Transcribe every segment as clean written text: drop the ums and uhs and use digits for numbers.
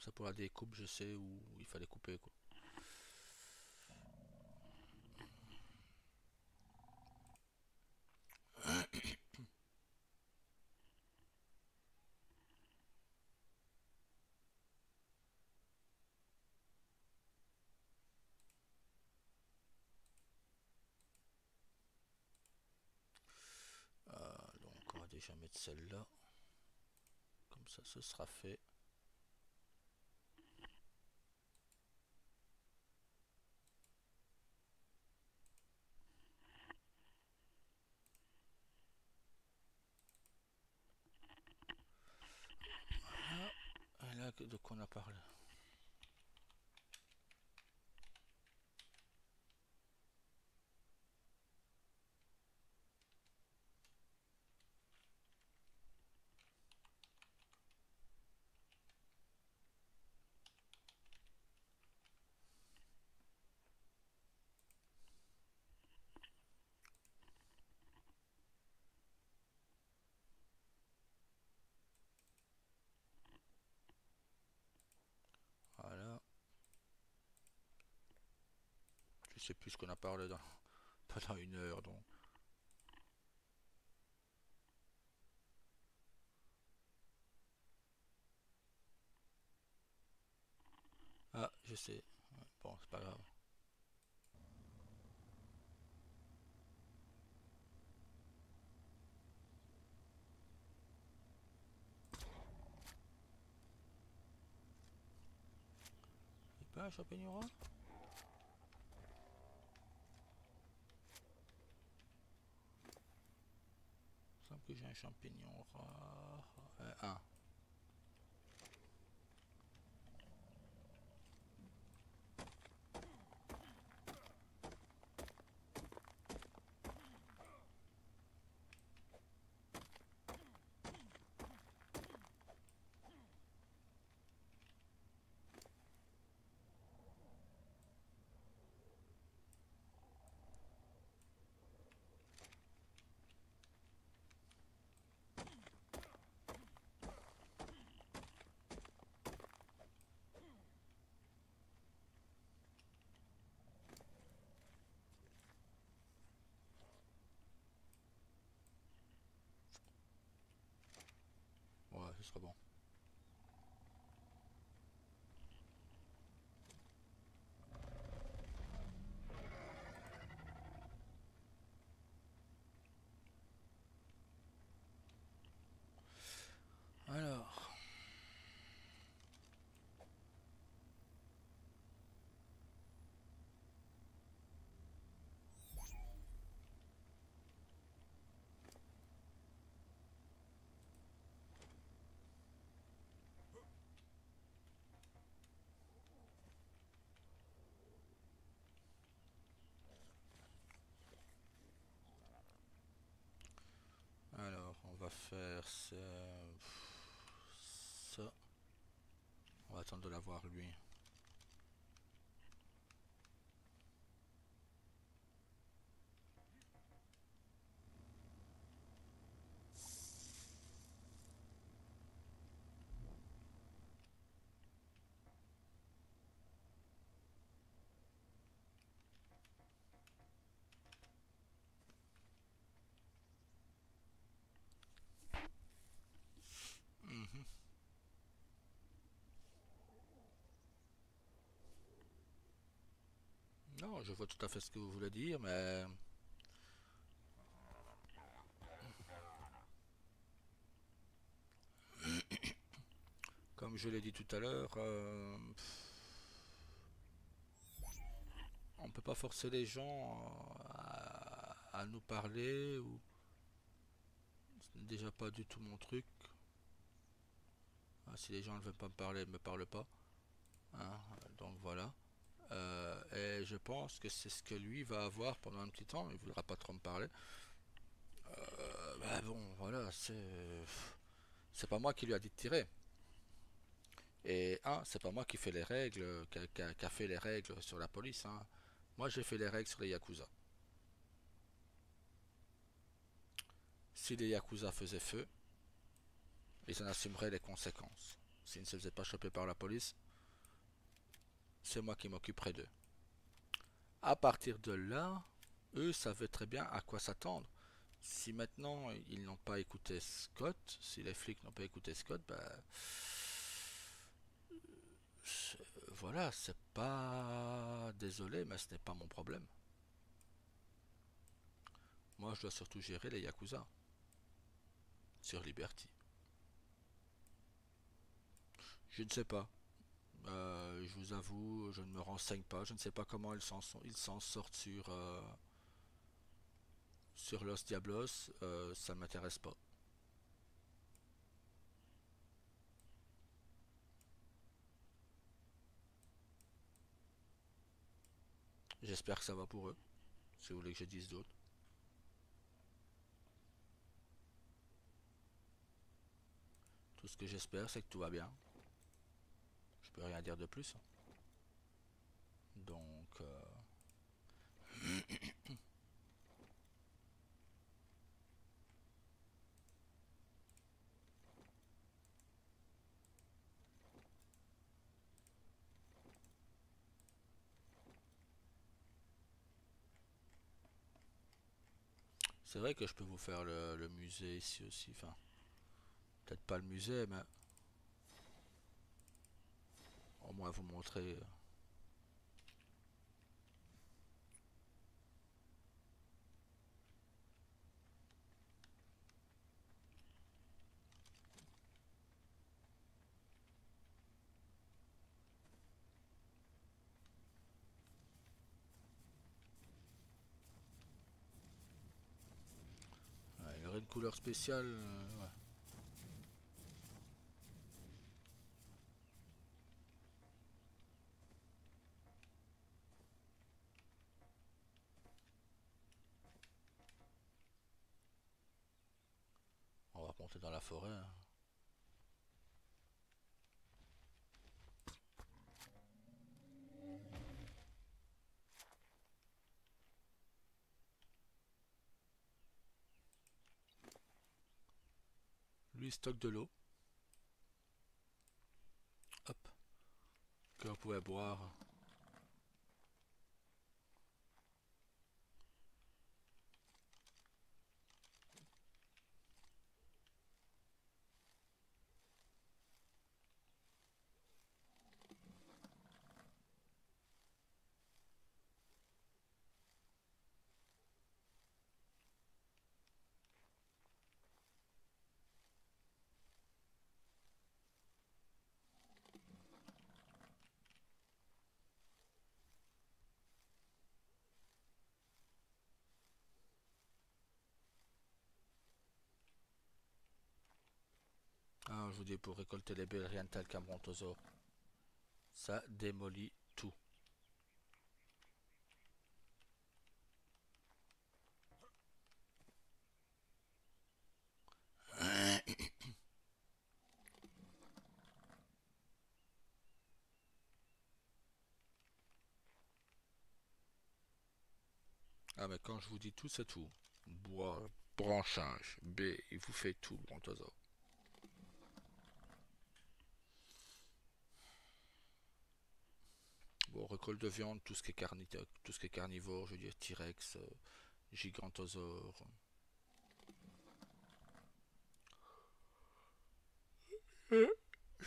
Comme ça pour la découpe, je sais où il fallait couper quoi. Donc on va déjà mettre celle-là. Comme ça, ce sera fait. Voilà. Et là, de quoi on a parlé? Voilà. Je sais plus ce qu'on a parlé dans pendant une heure donc. Ah, je sais. Bon, c'est pas grave. Il pas un champignon rare? Il semble que j'ai un champignon rare. Un. Ouais, ce sera bon. Alors. Alors, on va faire ça. Ça. On va attendre de l'avoir lui. Mhm. Non, je vois tout à fait ce que vous voulez dire, mais comme je l'ai dit tout à l'heure, on peut pas forcer les gens à nous parler ou c'est déjà pas du tout mon truc. Ah, si les gens ne veulent pas me parler, ils me parlent pas. Hein, donc voilà. Et je pense que c'est ce que lui va avoir pendant un petit temps. Il voudra pas trop me parler. Bah bon, voilà, c'est pas moi qui lui a dit de tirer. Et c'est pas moi qui fais les règles, qui a fait les règles sur la police. Hein. Moi, j'ai fait les règles sur les yakuza. Si les yakuza faisaient feu, ils en assumeraient les conséquences. s'ils ne se faisaient pas choper par la police, c'est moi qui m'occuperai d'eux. À partir de là, eux savaient très bien à quoi s'attendre. Si maintenant ils n'ont pas écouté Scott, si les flics n'ont pas écouté Scott, bah voilà, c'est pas désolé, mais ce n'est pas mon problème. Moi, je dois surtout gérer les Yakuza sur Liberty. Je ne sais pas. Je vous avoue, je ne me renseigne pas. Je ne sais pas comment ils s'en sortent sur Los Diablos. Ça ne m'intéresse pas. J'espère que ça va pour eux. Si vous voulez que je dise d'autres. Tout ce que j'espère, c'est que tout va bien. Je peux rien dire de plus. Donc, c'est vrai que je peux vous faire le musée ici aussi. Enfin, peut-être pas le musée, mais au moins vous montrer. Ouais, il y aurait une couleur spéciale. Ouais. On va monter dans la forêt, hein. Lui, il stocke de l'eau. Hop. Que vous pouvez boire. Ah, je vous dis, pour récolter les baies, rien de tel qu'un brontosaure. Ça démolit tout. Ah, mais quand je vous dis tout, c'est tout. Bois, branchage, baie, il vous fait tout, brontosaure. Bon, récolte de viande, tout ce qui est carnivore, je veux dire T-Rex, gigantosaure. Je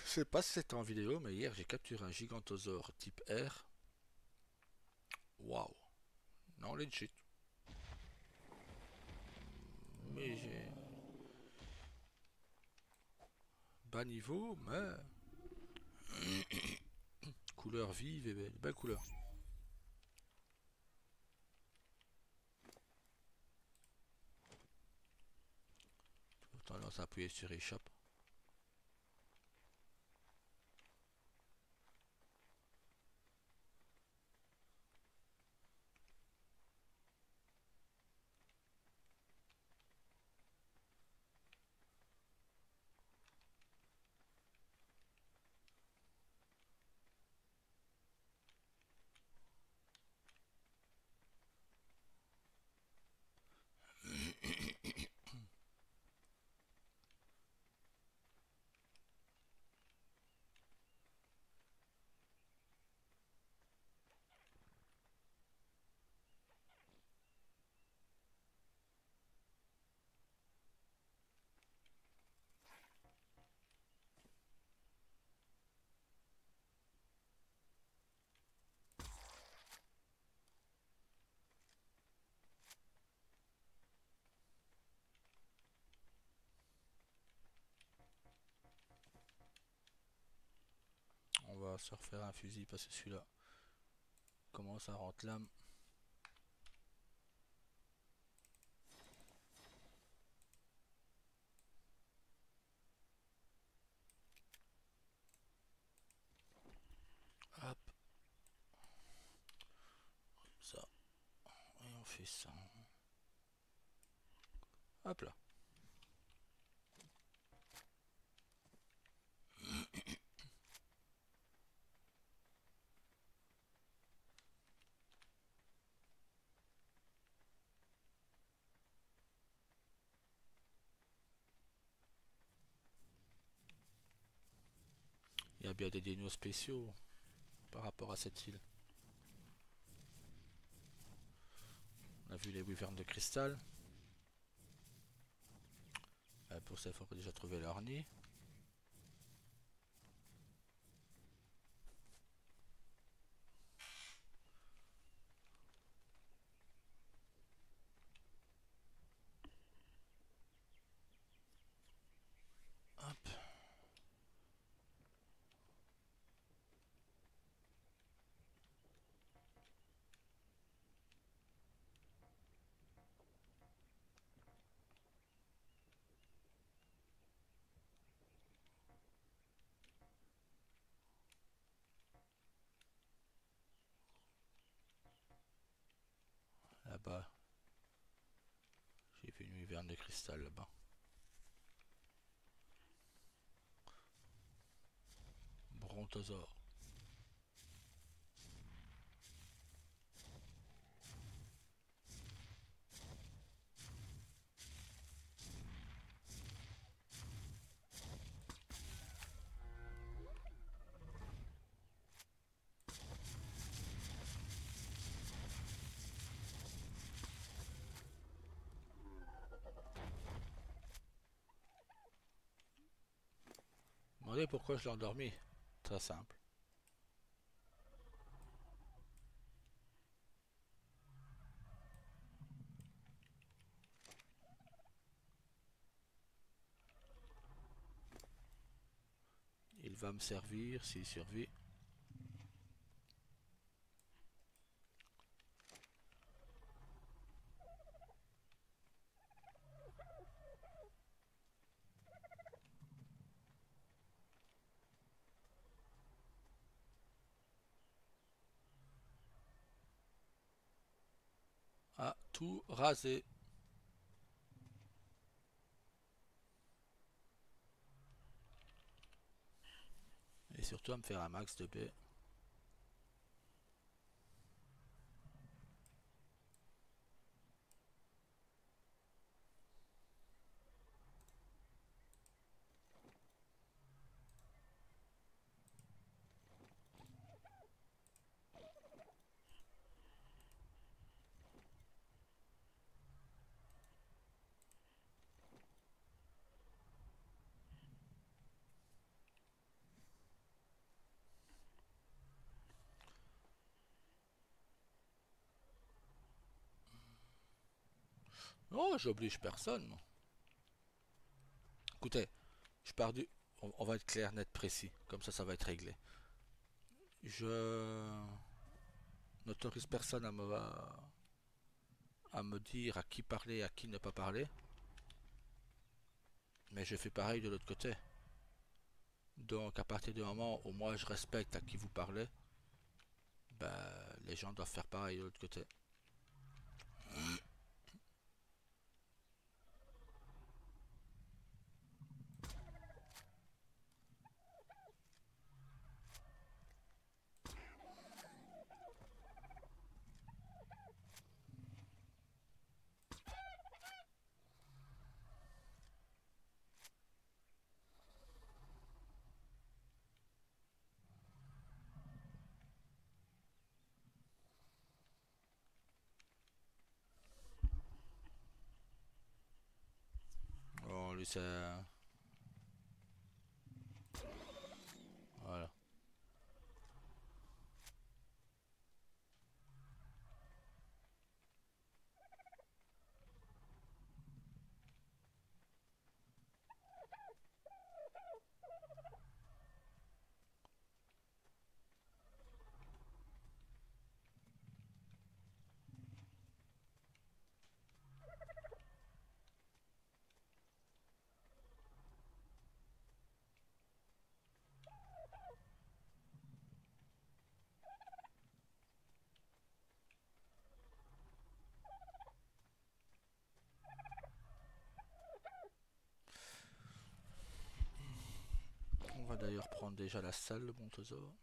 sais pas si c'était en vidéo, mais hier j'ai capturé un gigantosaure type R. Waouh. Non, legit. Mais j'ai bas niveau, mais couleur vive et belle couleur. Tendance à appuyer sur échappe. va se refaire un fusil parce que celui-là commence à rentrer l'âme. Hop, ça. Et on fait ça. Hop là. Il y a bien des dinos spéciaux par rapport à cette île. On a vu les wyvernes de cristal. Pour ça, il faut déjà trouver leur nid. Hop. Là-bas, j'ai vu une wyverne de cristal là-bas. Brontosaure. Demandez pourquoi je l'ai endormi. Très simple. Il va me servir s'il survit. À tout raser. Et surtout à me faire un max de baies. Oh, j'oblige personne. Écoutez, je pars du... On va être clair, net, précis. Comme ça va être réglé. Je n'autorise personne à me dire à qui parler et à qui ne pas parler. Mais je fais pareil de l'autre côté. Donc à partir du moment où moi je respecte à qui vous parlez, ben, les gens doivent faire pareil de l'autre côté. Bon, lui c'est... Voilà. attendre déjà la salle, le bon Tozo.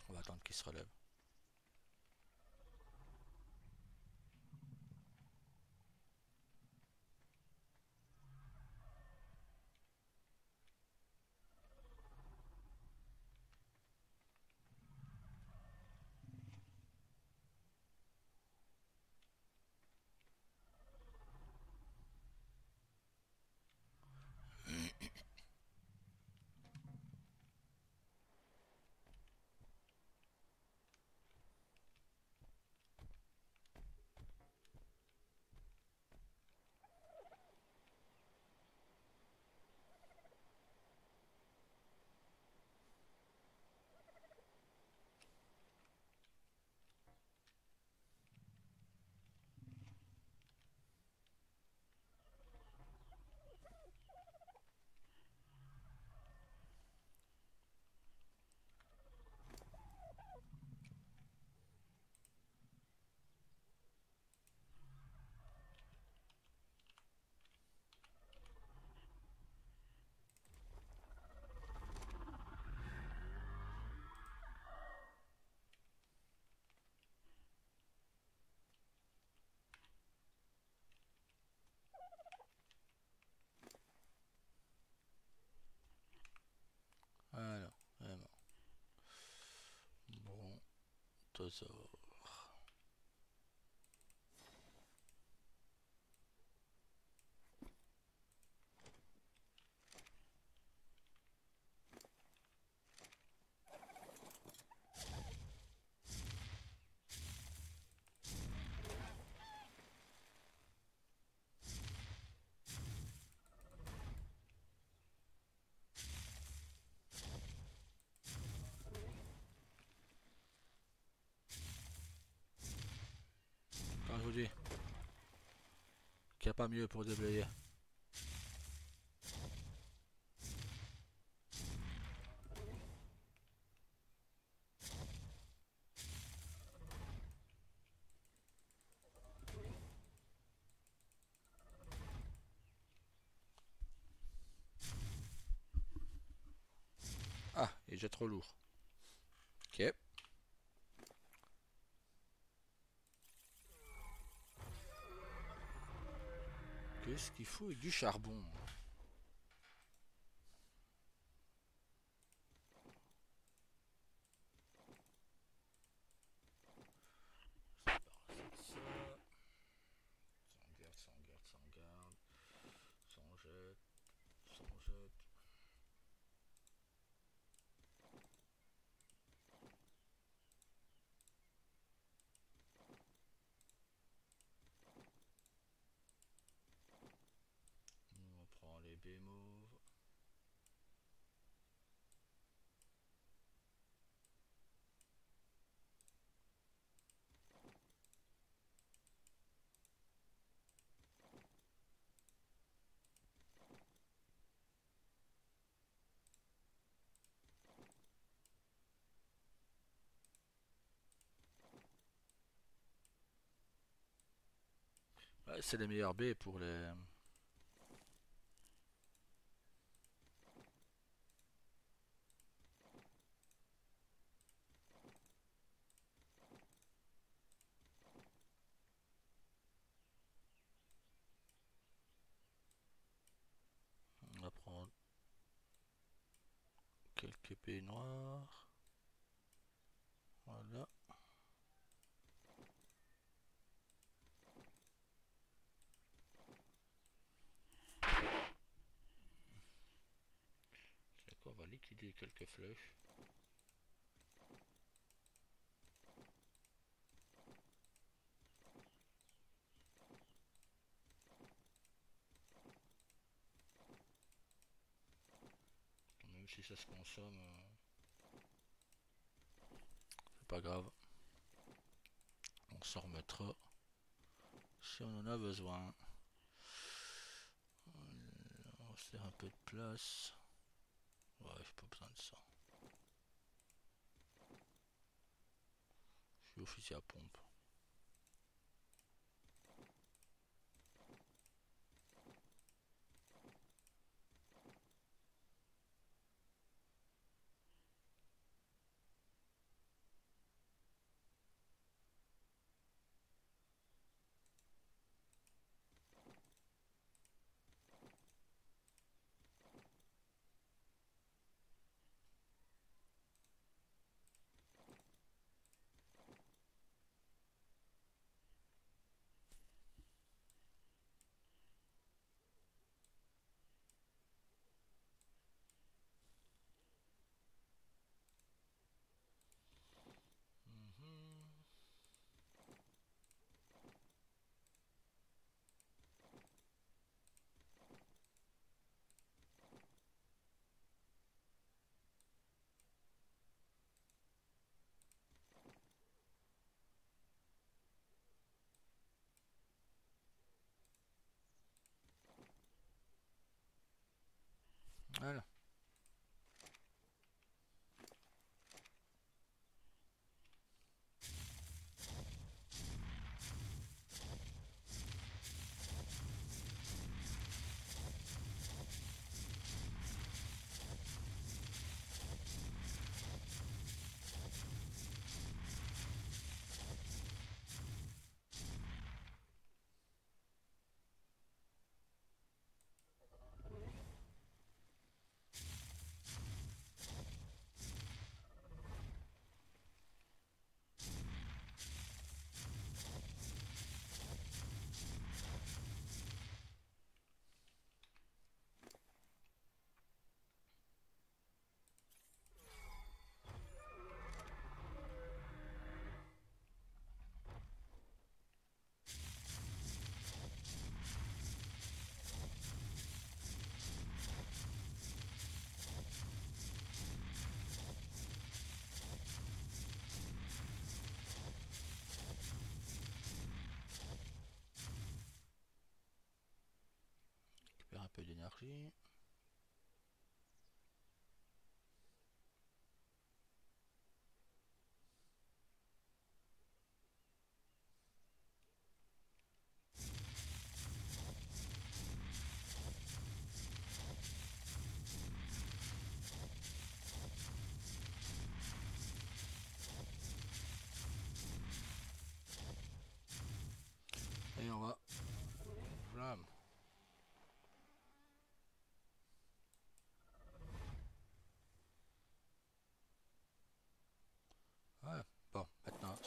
On va attendre qu'il se relève. Alors, vraiment. Bon Tozo. Quand je vous dis qu'il n'y a pas mieux pour déblayer. Ah, il est déjà trop lourd. Ok. Qu'est-ce qu'il faut avec du charbon? Ça. Sans garde, sans garde, sans garde. Sans jette, sans jette. On prend les bémauves. Ouais, c'est les meilleurs baies pour les. On va prendre quelques épées noires. Voilà. C'est quoi? On va liquider quelques flèches. Même si ça se consomme, c'est pas grave. On s'en remettra si on en a besoin. On va se faire un peu de place. Ouais, j'ai pas besoin de ça. Je suis officier à pompe.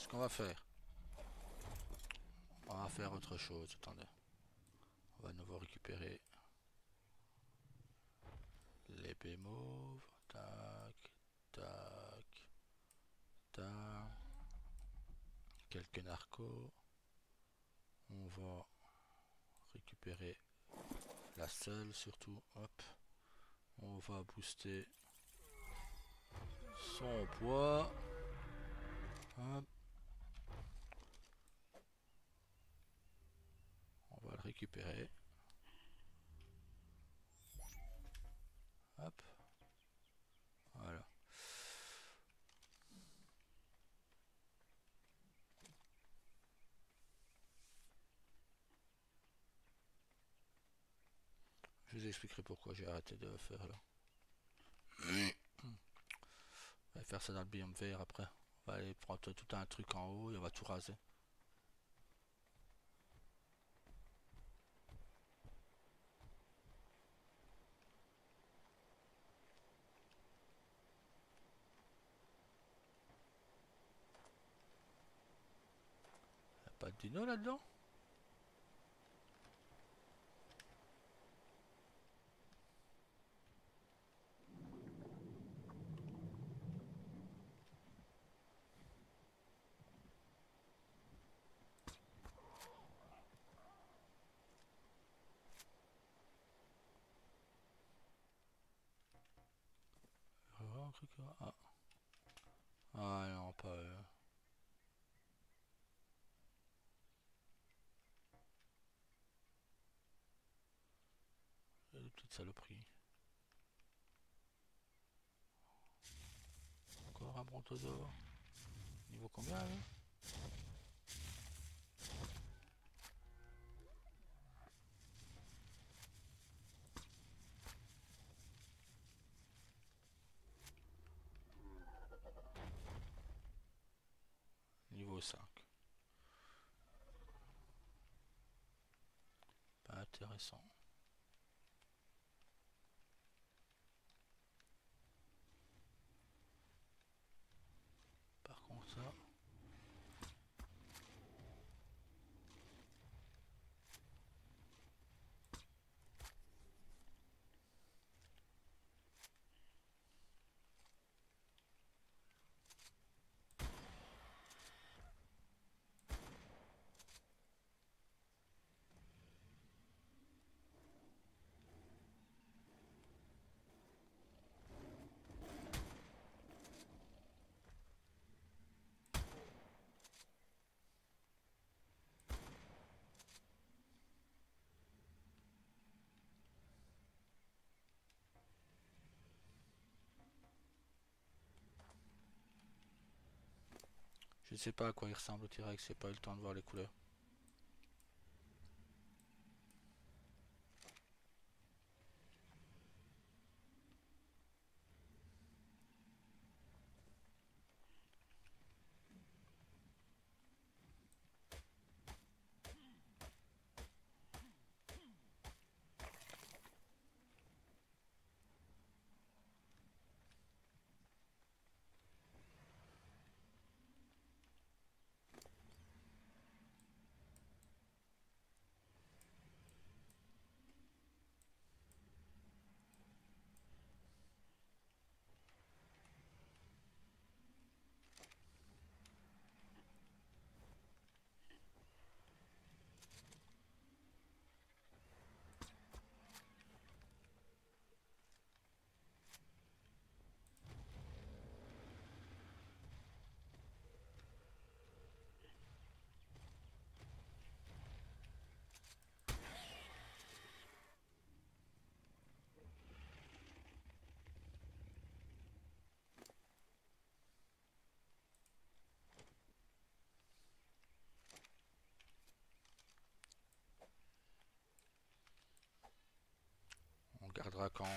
Ce qu'on va faire, on va faire autre chose. Attendez. On va à nouveau récupérer l'épée mauve. Tac, tac, tac. Quelques narcos. On va récupérer la selle surtout. Hop. On va booster son poids. Hop. On va le récupérer. Hop. Voilà. Je vous expliquerai pourquoi j'ai arrêté de le faire là. On va faire ça dans le biome vert après. On va aller prendre tout un truc en haut et on va tout raser. Y'a pas de dino là-dedans? Ah. Ah non, pas des petites saloperies. Encore un brontosaure. Niveau combien là? Niveau 5. Pas intéressant. Par contre ça. Je ne sais pas à quoi il ressemble le T-Rex, j'ai pas eu le temps de voir les couleurs. On gardera quand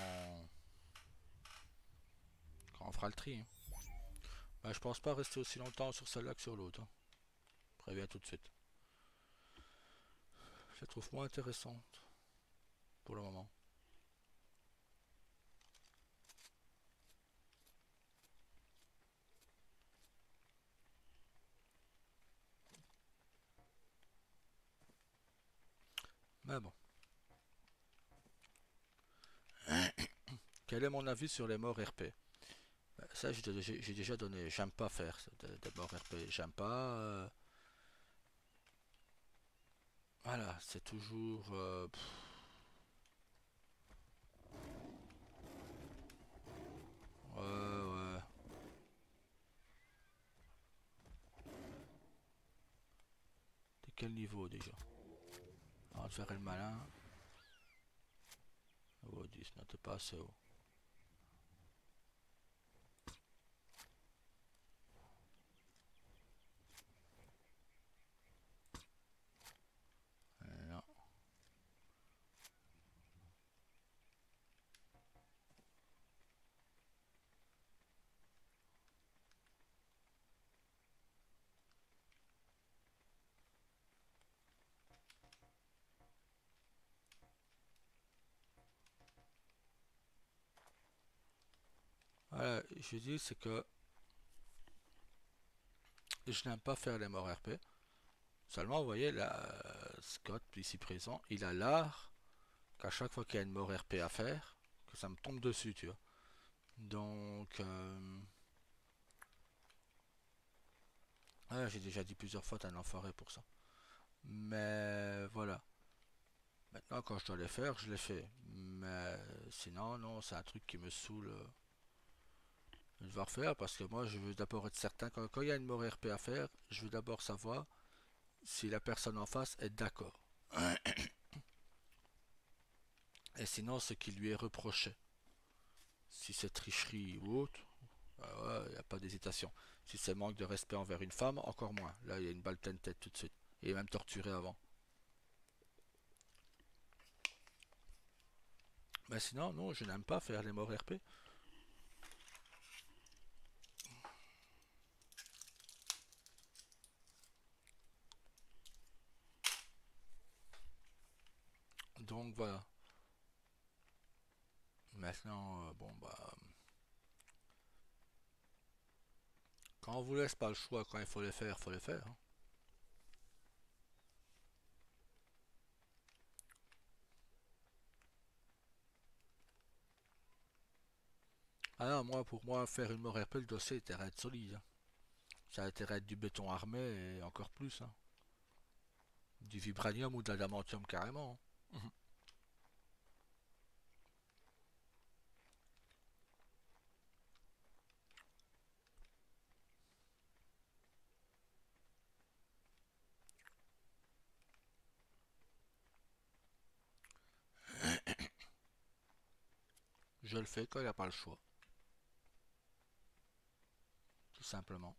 on fera le tri. Hein. Bah, je pense pas rester aussi longtemps sur celle-là que sur l'autre. Hein. Préviens tout de suite. Je la trouve moins intéressante pour le moment. Mais bon. Quel est mon avis sur les morts RP? Ça, j'ai déjà donné. J'aime pas faire des morts RP. J'aime pas. Voilà, c'est toujours. Ouais, ouais. De quel niveau déjà? On va faire le malin. Oh, 10, non, t'es pas assez haut. Non. Voilà, je dis, c'est que je n'aime pas faire les morts RP. Seulement, vous voyez, là, Scott, ici présent, il a l'art qu'à chaque fois qu'il y a une mort RP à faire, que ça me tombe dessus, tu vois. Donc, ouais, j'ai déjà dit plusieurs fois, t'es un enfoiré pour ça. Mais voilà. Maintenant, quand je dois les faire, je les fais. Mais sinon, non, c'est un truc qui me saoule de devoir faire parce que moi, je veux d'abord être certain. Quand il y a une mort RP à faire, je veux d'abord savoir si la personne en face est d'accord. Et sinon, ce qui lui est reproché. Si c'est tricherie ou autre, il n'y a pas d'hésitation. Si c'est manque de respect envers une femme, encore moins. Là, il y a une balle pleine tête tout de suite. Et même torturé avant. Mais sinon, non, je n'aime pas faire les morts RP. Donc voilà. Maintenant, bon bah, quand on vous laisse pas le choix, quand il faut les faire, hein. Ah non, moi, pour moi, faire une mort RP, le dossier était être solide, hein. Ça a été être du béton armé et encore plus, hein. Du vibranium ou de l'adamantium carrément, hein. Je le fais quand il n'y a pas le choix, tout simplement.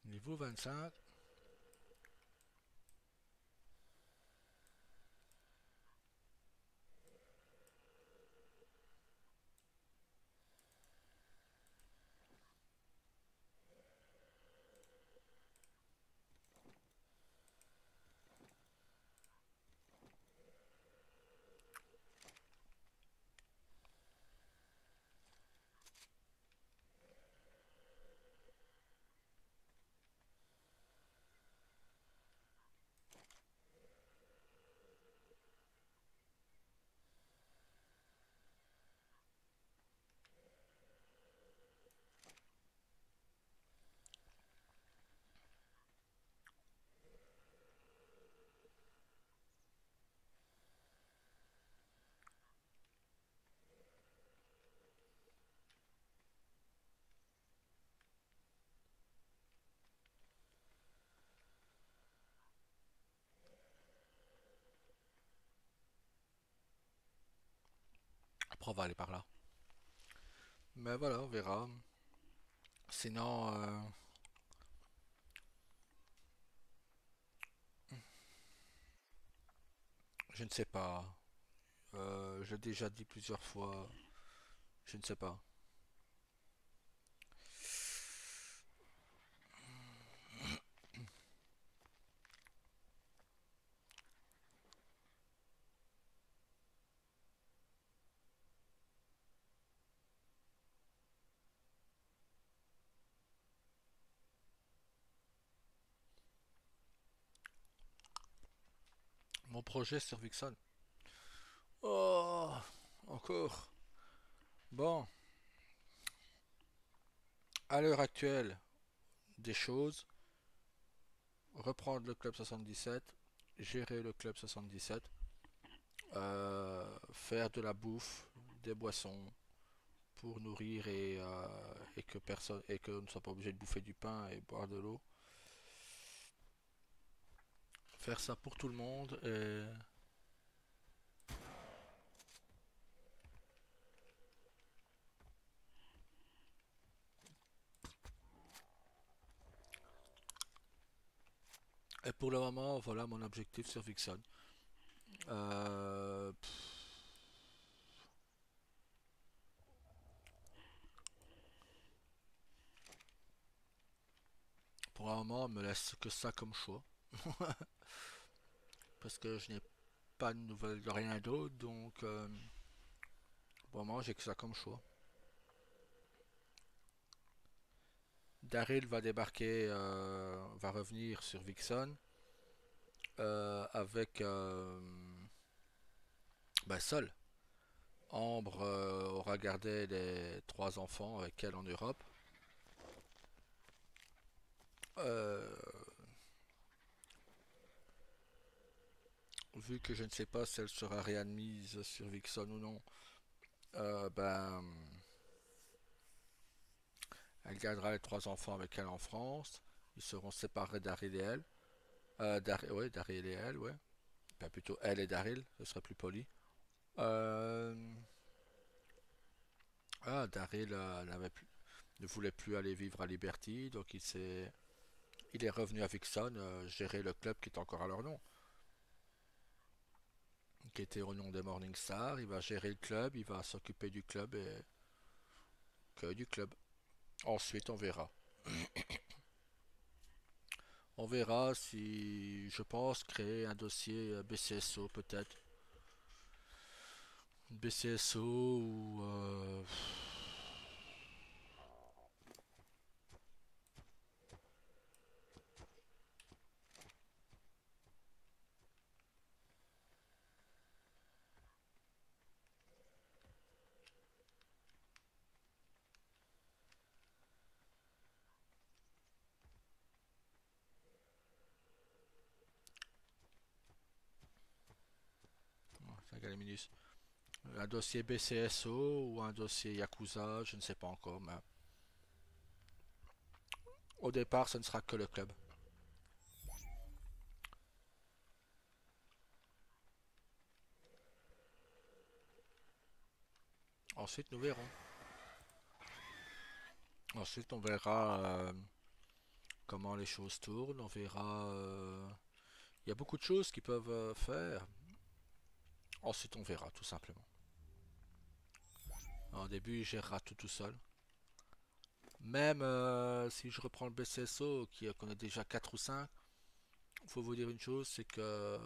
Niveau 25, après on va aller par là. Mais voilà, on verra. Sinon, je ne sais pas. Je l'ai déjà dit plusieurs fois. Je ne sais pas. Mon projet sur Vixen. Oh, encore. Bon, à l'heure actuelle, des choses. Reprendre le club 77, gérer le club 77, faire de la bouffe, des boissons pour nourrir et que personne et que ne soit pas obligé de bouffer du pain et boire de l'eau. Faire ça pour tout le monde et pour le moment, voilà mon objectif sur Vixen. Euh, pour le moment, on me laisse que ça comme choix parce que je n'ai pas de nouvelles de rien d'autre, donc pour le moment, j'ai que ça comme choix. Daryl va débarquer, va revenir sur Vixen avec ben, seul. Ambre aura gardé les trois enfants avec elle en Europe. Euh, vu que je ne sais pas si elle sera réadmise sur Vixen ou non, ben, elle gardera les trois enfants avec elle en France. Ils seront séparés d'Daryl et elle. Ouais, Daryl et elle, ouais. Ben, plutôt elle et Daryl, ce serait plus poli. Euh, Daryl ne voulait plus aller vivre à Liberty, donc il est revenu à Vixen gérer le club qui est encore à leur nom, qui était au nom des Morning Stars. Il va gérer le club, il va s'occuper du club et que du club. Ensuite, on verra. On verra si, je pense, créer un dossier BCSO peut-être. BCSO ou un dossier BCSO ou un dossier Yakuza, je ne sais pas encore, mais au départ, ce ne sera que le club. Ensuite, nous verrons. Ensuite, on verra comment les choses tournent. On verra. Il y a beaucoup de choses qui peuvent faire. Ensuite, on verra tout simplement. Au début, il gérera tout seul. Même si je reprends le BCSO, qui connaît déjà 4 ou 5, il faut vous dire une chose, c'est que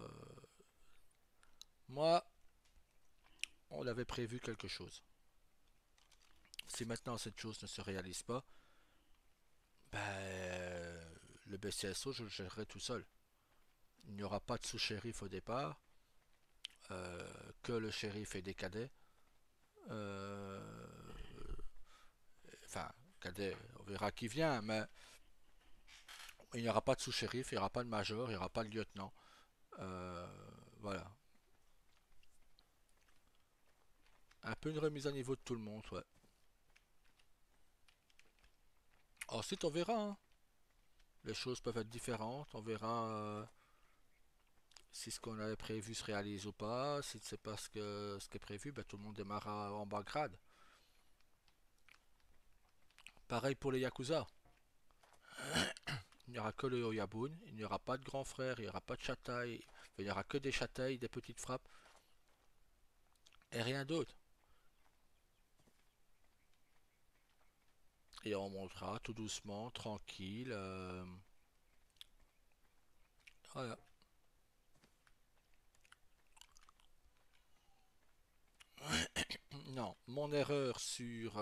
moi, on avait prévu quelque chose. Si maintenant cette chose ne se réalise pas, ben, le BCSO, je le gérerai tout seul. Il n'y aura pas de sous-shérif au départ, que le shérif et des cadets. Euh, enfin, cadet, on verra qui vient, mais il n'y aura pas de sous-shérif, il n'y aura pas de major, il n'y aura pas de lieutenant. Euh, voilà. Un peu une remise à niveau de tout le monde, ouais. Ensuite, on verra, hein. Les choses peuvent être différentes. On verra si ce qu'on avait prévu se réalise ou pas. Si c'est pas ce qui est prévu, ben, tout le monde démarra en bas grade. Pareil pour les Yakuza. Il n'y aura que le Oyabun. Il n'y aura pas de grand frère. Il n'y aura pas de chataille. Il n'y aura que des chatailles, des petites frappes. Et rien d'autre. Et on montera tout doucement, tranquille. Voilà. Non, mon erreur sur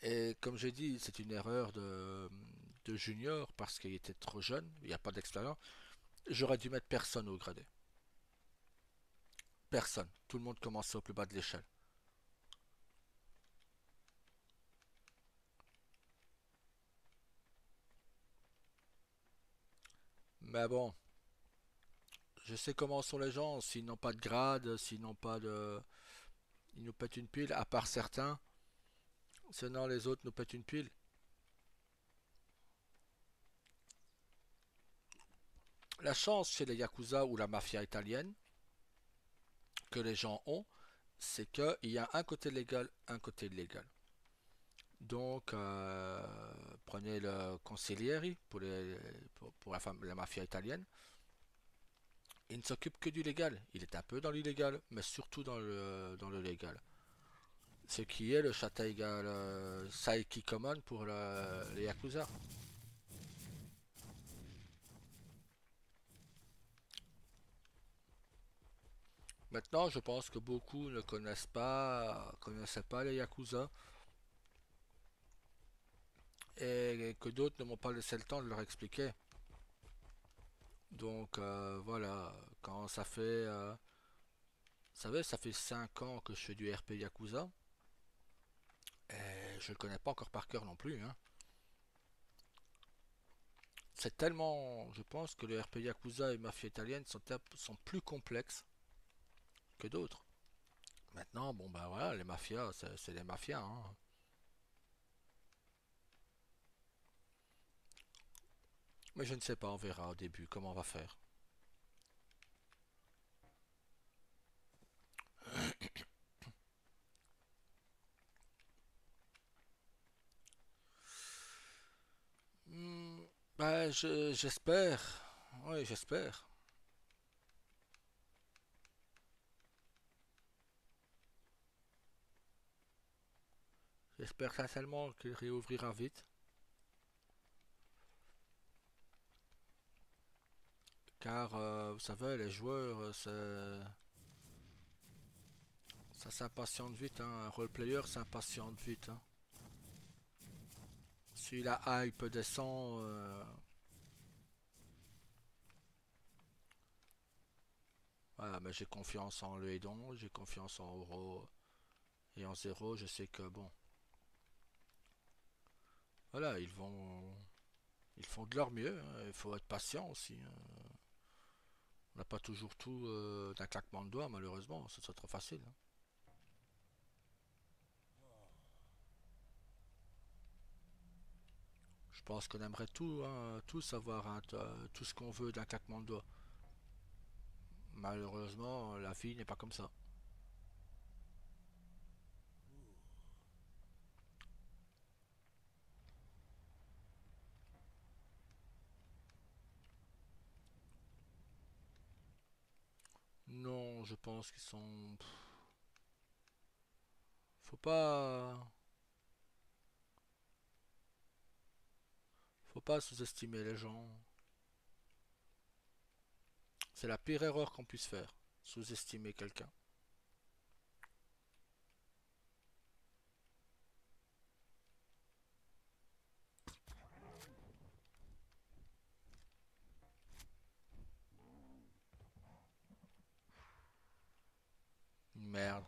et comme j'ai dit, c'est une erreur de junior parce qu'il était trop jeune, il n'y a pas d'expérience. J'aurais dû mettre personne au gradé. Personne. Tout le monde commençait au plus bas de l'échelle. Mais bon, je sais comment sont les gens. S'ils n'ont pas de grade, s'ils n'ont pas de... Ils nous pètent une pile, à part certains. Sinon, les autres nous pètent une pile. La chance chez les Yakuza ou la mafia italienne que les gens ont, c'est qu'il y a un côté légal, un côté illégal. Donc, prenez le consigliere pour la mafia italienne. Il ne s'occupe que du légal. Il est un peu dans l'illégal, mais surtout dans le légal. Ce qui est le Shataiga, le Saiki Common pour les Yakuza. Maintenant, je pense que beaucoup ne connaissaient pas les Yakuza et que d'autres ne m'ont pas laissé le temps de leur expliquer. Donc voilà, quand ça fait, vous savez, ça fait 5 ans que je fais du RP Yakuza et je le connais pas encore par cœur non plus, hein. C'est tellement, je pense que le RP Yakuza et Mafia italienne sont plus complexes que d'autres. Maintenant, bon bah voilà, les mafias, c'est les mafias, hein. Mais je ne sais pas, on verra au début comment on va faire. Hmm, bah, j'espère. Oui, j'espère. J'espère sincèrement qu'il réouvrira vite. Car, vous savez, les joueurs, ça s'impatiente vite, hein. Un roleplayer s'impatiente vite, hein. Si la hype descend, voilà, mais j'ai confiance en le Edon, j'ai confiance en Oro et en Zero. Je sais que, bon, voilà, ils font de leur mieux, hein. Il faut être patient aussi, hein. On n'a pas toujours tout d'un claquement de doigts, malheureusement, ce serait trop facile, hein. Je pense qu'on aimerait tout, hein, tout savoir, hein, tout ce qu'on veut d'un claquement de doigts. Malheureusement, la vie n'est pas comme ça. Non, je pense qu'ils sont... Faut pas... Faut pas sous-estimer les gens. C'est la pire erreur qu'on puisse faire. Sous-estimer quelqu'un. Merde.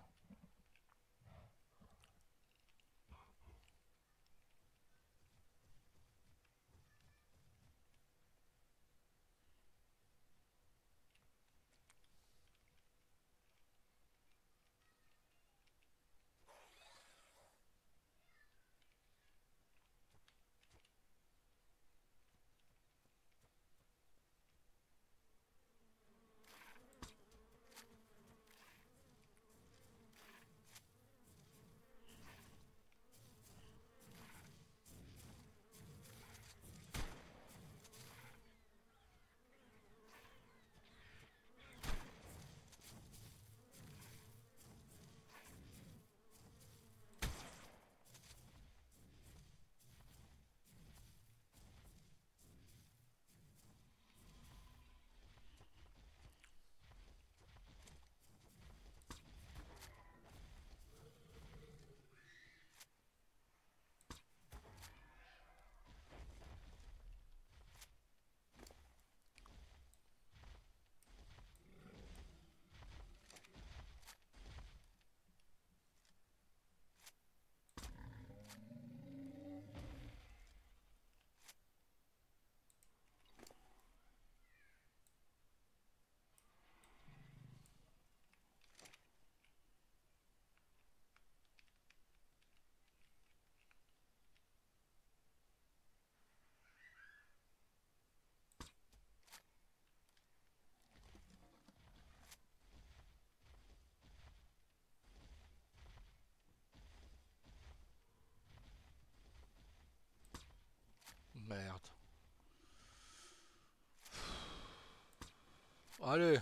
Allez,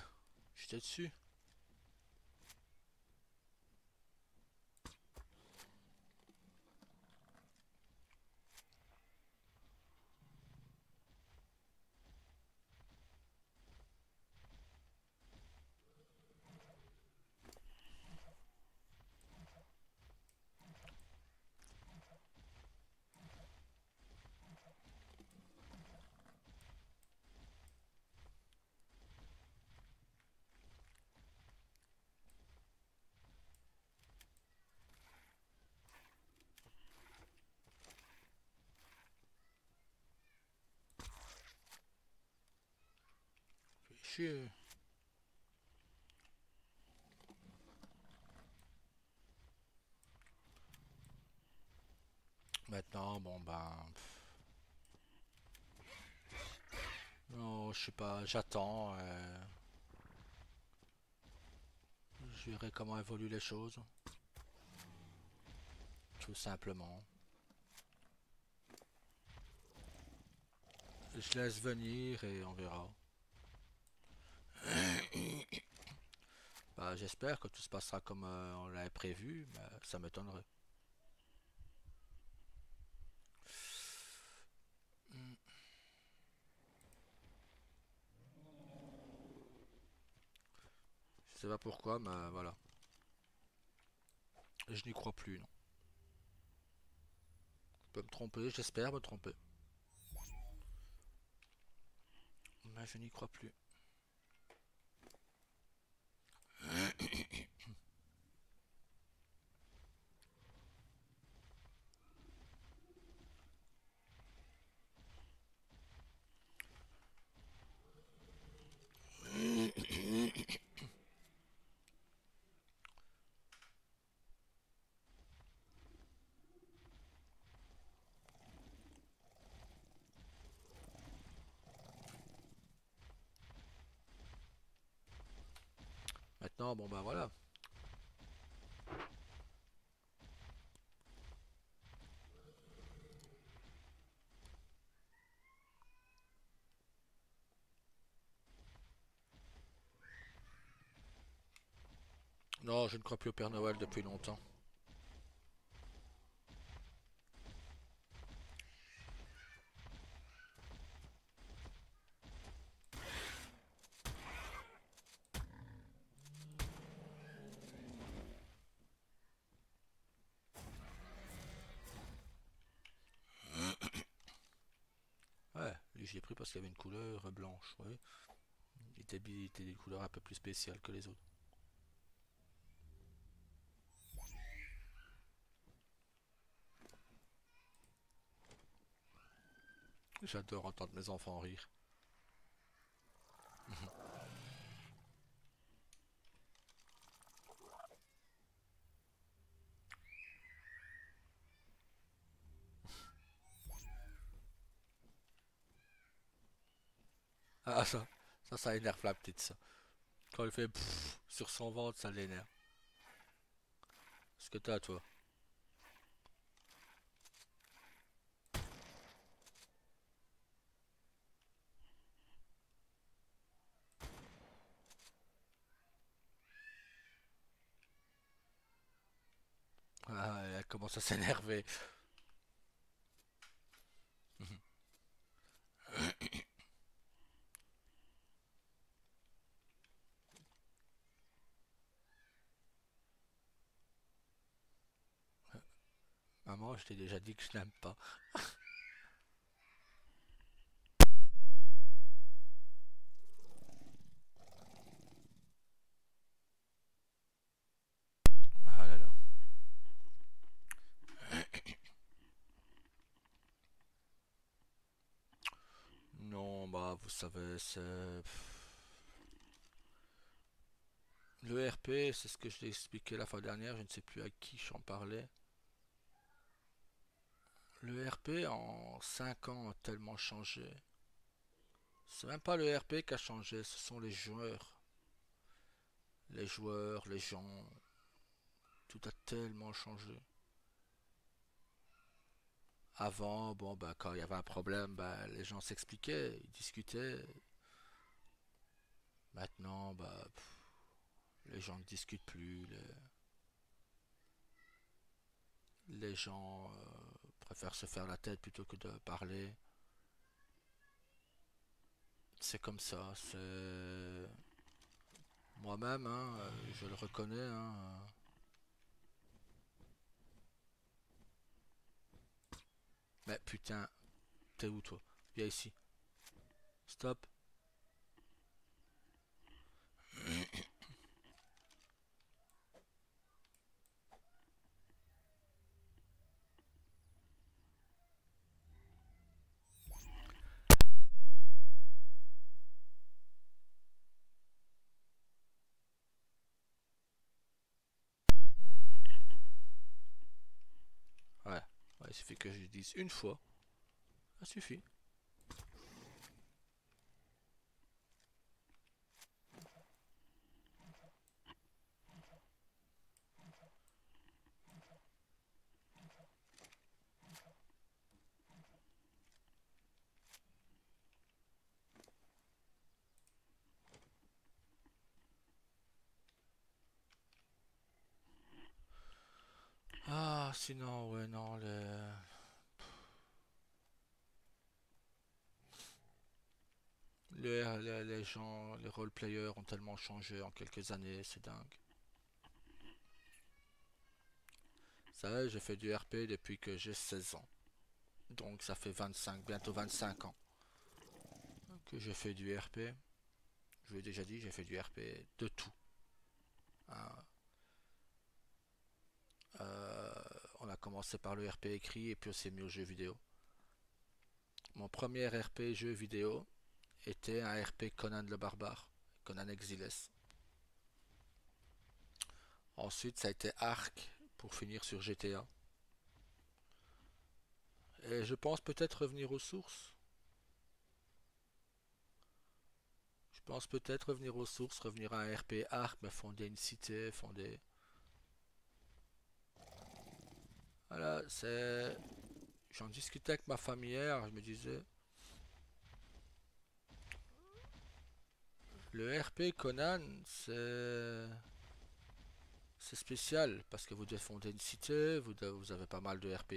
j'étais dessus. Fais chier. Maintenant, bon ben... Non, je sais pas, j'attends. Je verrai comment évoluent les choses. Tout simplement. Je laisse venir et on verra. Bah, j'espère que tout se passera comme on l'avait prévu, mais ça m'étonnerait. Hmm, je sais pas pourquoi, mais voilà. Je n'y crois plus, non. Je peux me tromper, j'espère me tromper. Mais je n'y crois plus. Maintenant, bon bah voilà. Non, je ne crois plus au Père Noël depuis longtemps. Ouais, lui je l'ai pris parce qu'il y avait une couleur blanche, ouais. Il était des couleurs un peu plus spéciales que les autres. J'adore entendre mes enfants rire. Ah ça énerve la petite ça. Quand elle fait pfff sur son ventre, ça l'énerve. Ce que t'as toi. Ah, elle commence à s'énerver. Maman, je t'ai déjà dit que je n'aime pas. Ah là là. Non, bah vous savez, c'est... Le RP, c'est ce que je t'ai expliqué la fois dernière, je ne sais plus à qui j'en parlais. Le RP en 5 ans a tellement changé. C'est même pas le RP qui a changé, ce sont les joueurs. Les joueurs, les gens, tout a tellement changé. Avant, bon, bah, quand il y avait un problème, bah, les gens s'expliquaient, ils discutaient. Maintenant, bah, les gens ne discutent plus, les gens préfèrent se faire la tête plutôt que de parler. C'est comme ça, c'est moi-même, hein, je le reconnais, hein. Mais putain, t'es où toi? Viens ici. Stop. Ouais, ouais, il suffit que je le dise une fois, ça suffit. Ah, sinon, ouais, non, les gens, les role-players ont tellement changé en quelques années, c'est dingue. Ça va, j'ai fait du RP depuis que j'ai 16 ans. Donc ça fait 25, bientôt 25 ans que j'ai fait du RP. Je vous l'ai déjà dit, j'ai fait du RP de tout, hein. Euh, on a commencé par le RP écrit et puis on s'est mis aux jeux vidéo. Mon premier RP jeu vidéo était un RP Conan le Barbare, Conan Exiles. Ensuite, ça a été Ark pour finir sur GTA. Et je pense peut-être revenir aux sources. Je pense peut-être revenir aux sources, revenir à un RP Ark, mais fonder une cité, fonder. Voilà, c'est. J'en discutais avec ma famille hier, je me disais, le RP Conan, c'est spécial parce que vous devez fonder une cité, vous avez pas mal de RP,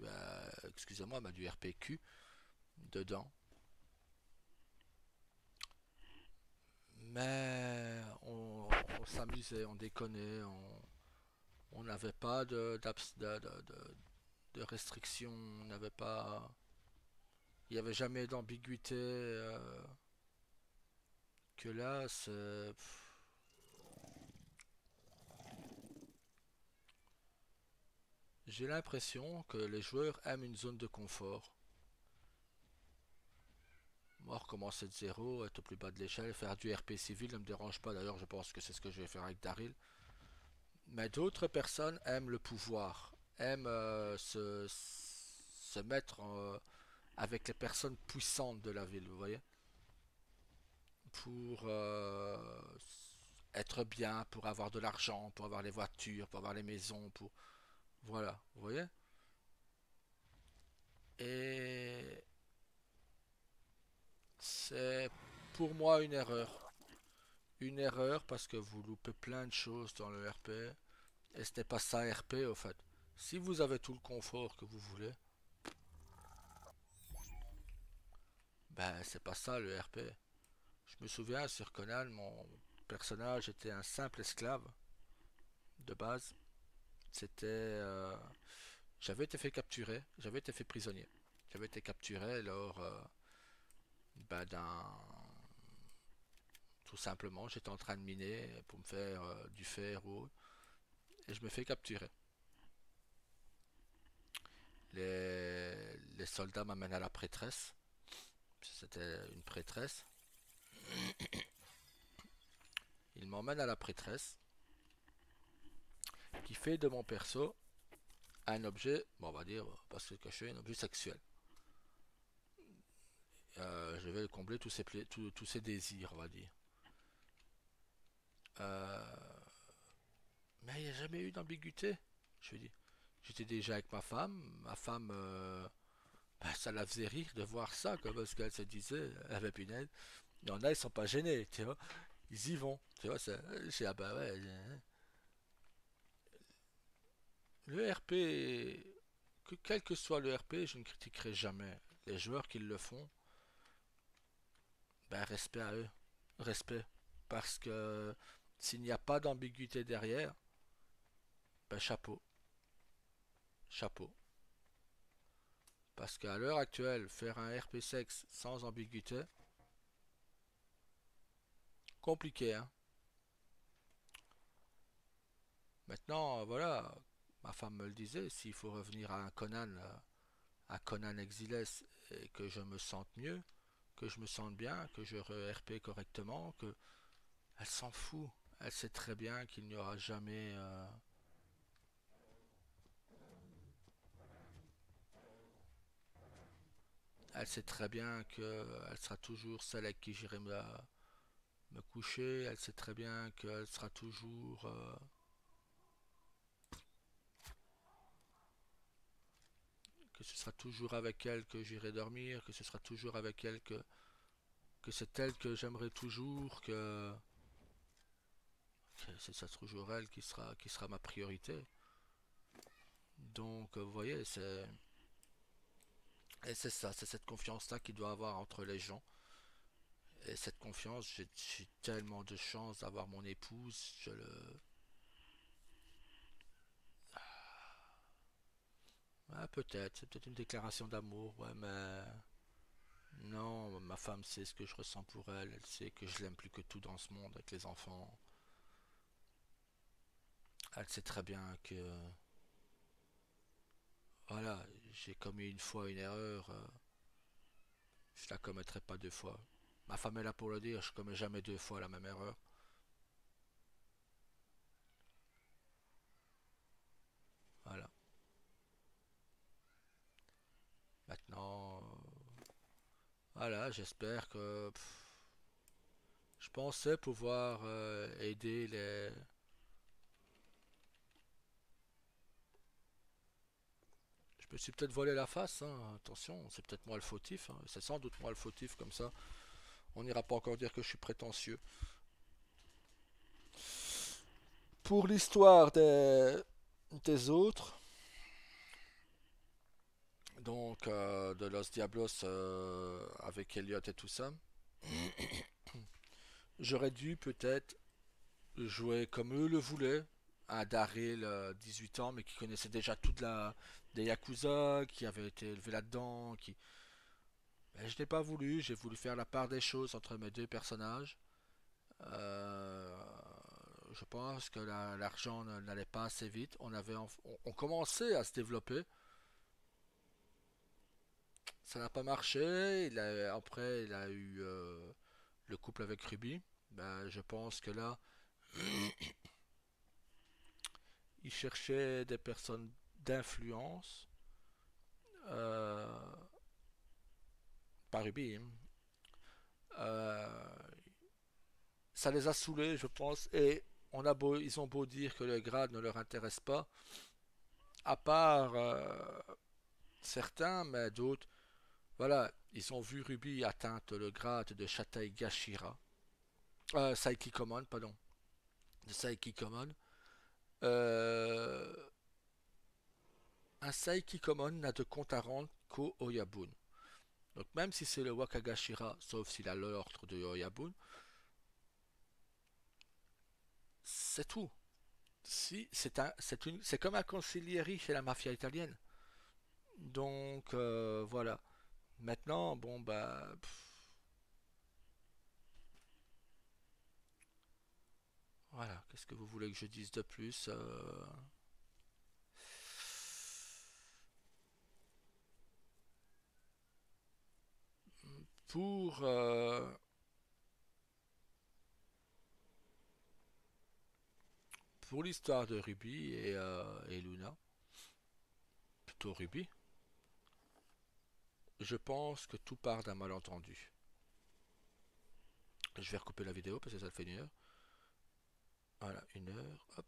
bah, excusez-moi, mais du RPQ dedans. Mais on s'amusait, on déconnait, on n'avait pas de restrictions, on n'avait pas, il n'y avait jamais d'ambiguïté que là, j'ai l'impression que les joueurs aiment une zone de confort. Moi, recommencer de zéro, être au plus bas de l'échelle, faire du RP civil ne me dérange pas. D'ailleurs, je pense que c'est ce que je vais faire avec Daryl. Mais d'autres personnes aiment le pouvoir, aiment se mettre avec les personnes puissantes de la ville, vous voyez, pour être bien, pour avoir de l'argent, pour avoir les voitures, pour avoir les maisons, pour... Voilà, vous voyez. Et c'est pour moi une erreur. Une erreur parce que vous loupez plein de choses dans le RP. Et ce n'est pas ça RP au fait. Si vous avez tout le confort que vous voulez, ben c'est pas ça le RP. Je me souviens sur Conan, mon personnage était un simple esclave de base. C'était, j'avais été fait capturer, j'avais été fait prisonnier. J'avais été capturé lors, ben, d'un, tout simplement, j'étais en train de miner pour me faire du fer ou autre, et je me fais capturer. Les soldats m'amènent à la prêtresse. C'était une prêtresse. Ils m'emmènent à la prêtresse qui fait de mon perso un objet, bon, on va dire, parce que caché, un objet sexuel. Je vais combler tous ses désirs, on va dire. Euh, mais il n'y a jamais eu d'ambiguïté. Je dis, j'étais déjà avec ma femme, ben, ça la faisait rire de voir ça, quoi, parce qu'elle se disait, elle avait punaise, il y en a, ils sont pas gênés, tu vois. Ils y vont. Tu vois, ah bah ouais. Le RP, quel que soit le RP, je ne critiquerai jamais. Les joueurs qui le font, ben respect à eux. Respect. Parce que s'il n'y a pas d'ambiguïté derrière, ben chapeau. Chapeau. Parce qu'à l'heure actuelle, faire un RP sexe sans ambiguïté, compliqué, hein. Maintenant, voilà, ma femme me le disait, s'il faut revenir à Conan Exiles, et que je me sente mieux, que je me sente bien, que je RP correctement, que elle s'en fout. Elle sait très bien qu'il n'y aura jamais. Elle sait très bien qu'elle sera toujours celle avec qui j'irai me coucher. Elle sait très bien qu'elle sera toujours. Que ce sera toujours avec elle que j'irai dormir. Que ce sera toujours avec elle que c'est elle que j'aimerais toujours. Que ce sera toujours elle qui sera ma priorité. Donc, vous voyez, et c'est ça, c'est cette confiance-là qu'il doit avoir entre les gens. Et cette confiance, j'ai tellement de chance d'avoir mon épouse. Ah, peut-être, c'est peut-être une déclaration d'amour, ouais, mais non, ma femme sait ce que je ressens pour elle. Elle sait que je l'aime plus que tout dans ce monde avec les enfants. Elle sait très bien que, voilà, j'ai commis une fois une erreur, je la commettrai pas deux fois. Ma femme est là pour le dire, je commets jamais deux fois la même erreur. Voilà. Maintenant, voilà, j'espère que je pensais pouvoir aider les. Je me suis peut-être volé la face, hein. Attention, c'est peut-être moi le fautif, hein. C'est sans doute moi le fautif, comme ça. On n'ira pas encore dire que je suis prétentieux. Pour l'histoire des autres, donc de Los Diablos avec Elliot et tout ça, j'aurais dû peut-être jouer comme eux le voulaient, un Daryl 18 ans, mais qui connaissait déjà toute la des Yakuza, qui avait été élevé là-dedans, qui. Mais je n'ai pas voulu, j'ai voulu faire la part des choses entre mes deux personnages. Euh, je pense que l'argent n'allait pas assez vite. On commençait à se développer. Ça n'a pas marché. Après, il a eu le couple avec Ruby. Ben, je pense que là, il cherchait des personnes d'influence. Euh, Pas Ruby, hein. Euh, Ça les a saoulés, je pense. Et ils ont beau dire que le grade ne leur intéresse pas. À part certains, mais d'autres. Voilà, ils ont vu Ruby atteindre le grade de Shatai Gashira. Saiki Common, pardon. De Saiki Common. Euh, un Saiki Common n'a de compte à rendre qu'au Oyabun. Donc même si c'est le Wakagashira, sauf s'il a l'ordre de Oyabun, c'est tout. Si, c'est comme un consigliere chez la mafia italienne. Donc voilà. Maintenant, bon bah voilà. Qu'est-ce que vous voulez que je dise de plus pour pour l'histoire de Ruby et Luna, plutôt Ruby, je pense que tout part d'un malentendu. Je vais recouper la vidéo parce que ça fait une heure. Voilà, une heure. Hop.